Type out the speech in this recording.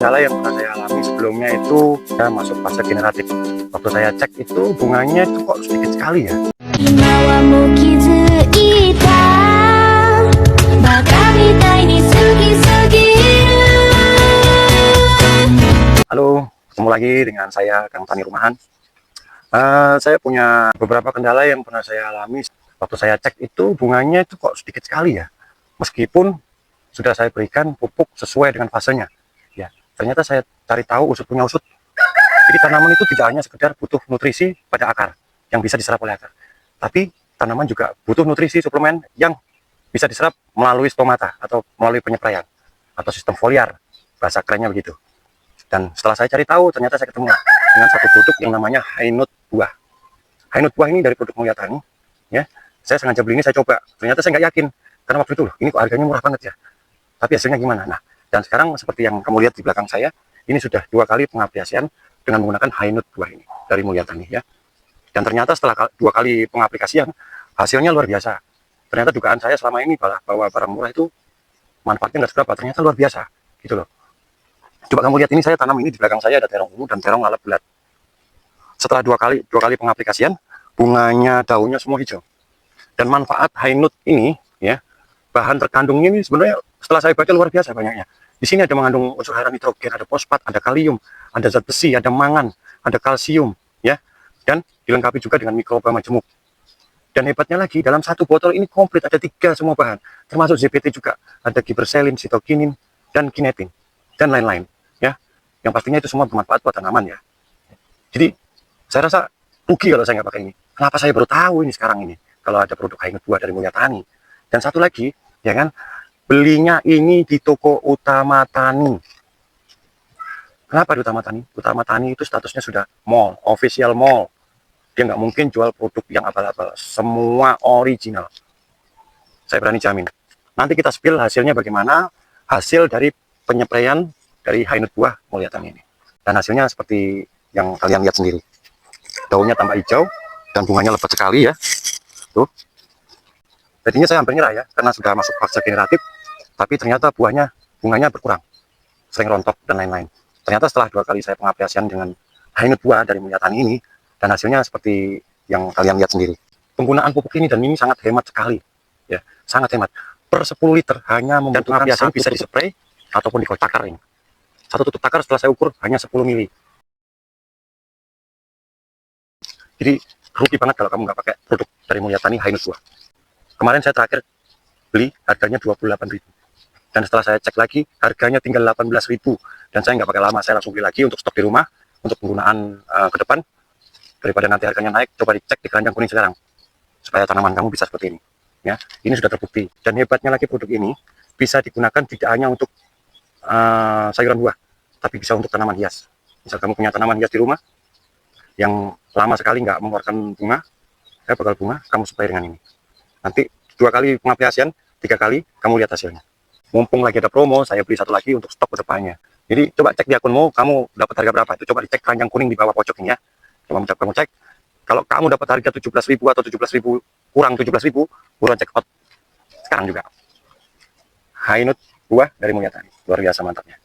Kendala yang pernah saya alami sebelumnya itu saya masuk fase generatif. Waktu saya cek itu bunganya itu kok sedikit sekali ya. Halo, ketemu lagi dengan saya Kang Tani Rumahan. Saya punya beberapa kendala yang pernah saya alami. Waktu saya cek itu bunganya itu kok sedikit sekali ya. Meskipun sudah saya berikan pupuk sesuai dengan fasenya. Ya, ternyata saya cari tahu usut punya usut. Jadi tanaman itu tidak hanya sekedar butuh nutrisi pada akar yang bisa diserap oleh akar, tapi tanaman juga butuh nutrisi suplemen yang bisa diserap melalui stomata atau melalui penyepraian atau sistem foliar, bahasa kerennya begitu. Dan setelah saya cari tahu, ternyata saya ketemu dengan satu produk yang namanya Hainut buah. Hainut buah ini dari produk Mulia Tani. Ya, saya sengaja beli ini, saya coba. Ternyata saya nggak yakin karena waktu itu loh, ini kok harganya murah banget ya. Tapi hasilnya gimana? Nah, dan sekarang seperti yang kamu lihat di belakang saya, ini sudah 2 kali pengaplikasian dengan menggunakan Hainut buah ini dari Mulia Tani ya. Dan ternyata setelah 2 kali pengaplikasian, hasilnya luar biasa. Ternyata dugaan saya selama ini bahwa barang murah itu manfaatnya nggak seberapa, ternyata luar biasa gitu loh. Coba kamu lihat, ini saya tanam ini di belakang saya ada terong ungu dan terong lalap bulat. Setelah dua kali pengaplikasian, bunganya, daunnya semua hijau. Dan manfaat Hainut ini ya, bahan terkandungnya ini sebenarnya setelah saya baca luar biasa banyaknya. Di sini ada mengandung unsur hara nitrogen, ada fosfat, ada kalium, ada zat besi, ada mangan, ada kalsium ya. Dan dilengkapi juga dengan mikroba majemuk. Dan hebatnya lagi, dalam satu botol ini komplit ada 3 semua bahan, termasuk ZPT juga, ada giberselin, sitokinin, dan kinetin, dan lain-lain ya. Yang pastinya itu semua bermanfaat buat tanaman ya. Jadi saya rasa rugi kalau saya nggak pakai ini. Kenapa saya baru tahu ini sekarang ini kalau ada produk Hainut buah dari Mulia Tani. Dan satu lagi ya kan, belinya ini di toko Utama Tani. Kenapa di Utama Tani? Utama Tani itu statusnya sudah mall, official mall. Dia nggak mungkin jual produk yang abal-abal, semua original. Saya berani jamin. Nanti kita spill hasilnya bagaimana, hasil dari penyepraian dari Hainut buah Mulia Tani ini. Dan hasilnya seperti yang kalian lihat sendiri. Daunnya tambah hijau dan bunganya lebat sekali ya. Tuh. Jadinya saya hampir nyerah ya, karena sudah masuk fase generatif, tapi ternyata bunganya berkurang, sering rontok dan lain-lain. Ternyata setelah 2 kali saya pengaplikasian dengan Hainut buah dari Mulia Tani ini, dan hasilnya seperti yang kalian lihat sendiri. Penggunaan pupuk ini dan ini sangat hemat sekali, ya, sangat hemat. Per 10 liter hanya membutuhkan pengaplikasian bisa dispray ataupun dikocak takar ini. Satu tutup takar setelah saya ukur hanya 10 mili. Jadi rugi banget kalau kamu nggak pakai produk dari Mulia Tani Hainut buah. Kemarin saya terakhir beli harganya 28.000. Dan setelah saya cek lagi harganya tinggal 18.000. Dan saya nggak pakai lama, saya langsung beli lagi untuk stok di rumah, untuk penggunaan ke depan. Daripada nanti harganya naik, coba dicek di keranjang kuning sekarang. Supaya tanaman kamu bisa seperti ini. Ya, ini sudah terbukti. Dan hebatnya lagi produk ini bisa digunakan tidak hanya untuk sayuran buah, tapi bisa untuk tanaman hias. Misal kamu punya tanaman hias di rumah yang lama sekali nggak mengeluarkan bunga, bakal bunga, kamu supply dengan ini. Nanti 2 kali pengaplikasian, 3 kali kamu lihat hasilnya. Mumpung lagi ada promo, saya beli 1 lagi untuk stok ke depannya. Jadi coba cek di akunmu, kamu dapat harga berapa, itu coba dicek keranjang kuning di bawah pojok ini ya. Coba kamu cek, kalau kamu dapat harga 17.000 atau 17.000 kurang 17.000, buruan cek out sekarang juga. Hainut buah dari Mulia Tani, luar biasa mantapnya.